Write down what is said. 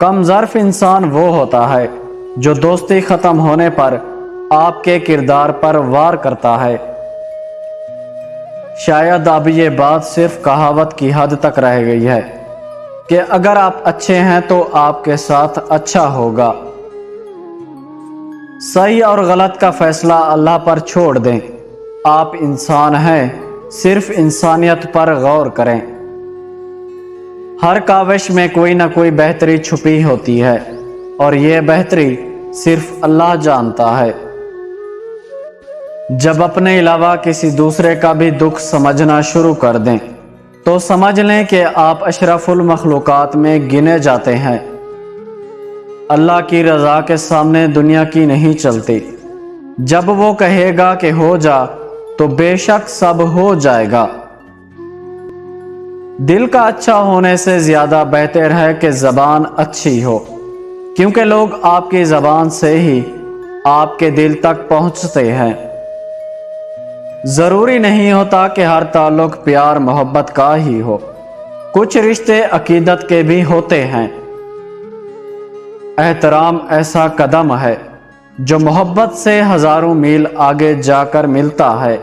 کم ظرف انسان وہ ہوتا ہے جو دوستی ختم ہونے پر آپ کے کردار پر وار کرتا ہے۔ شاید اب یہ بات صرف کہاوت کی حد تک رہ گئی ہے کہ اگر آپ اچھے ہیں تو آپ کے ساتھ اچھا ہوگا۔ صحیح اور غلط کا فیصلہ اللہ پر چھوڑ دیں۔ آپ انسان ہیں، صرف انسانیت پر غور کریں۔ ہر کاوش میں کوئی نہ کوئی بہتری چھپی ہوتی ہے، اور یہ بہتری صرف اللہ جانتا ہے۔ جب اپنے علاوہ کسی دوسرے کا بھی دکھ سمجھنا شروع کر دیں تو سمجھ لیں کہ آپ اشرف المخلوقات میں گنے جاتے ہیں۔ اللہ کی رضا کے سامنے دنیا کی نہیں چلتی۔ جب وہ کہے گا کہ ہو جا تو بے شک سب ہو جائے گا۔ دل کا اچھا ہونے سے زیادہ بہتر ہے کہ زبان اچھی ہو، کیونکہ لوگ آپ کی زبان سے ہی آپ کے دل تک پہنچتے ہیں۔ ضروری نہیں ہوتا کہ ہر تعلق پیار محبت کا ہی ہو، کچھ رشتے عقیدت کے بھی ہوتے ہیں۔ احترام ایسا قدم ہے جو محبت سے ہزاروں میل آگے جا کر ملتا ہے۔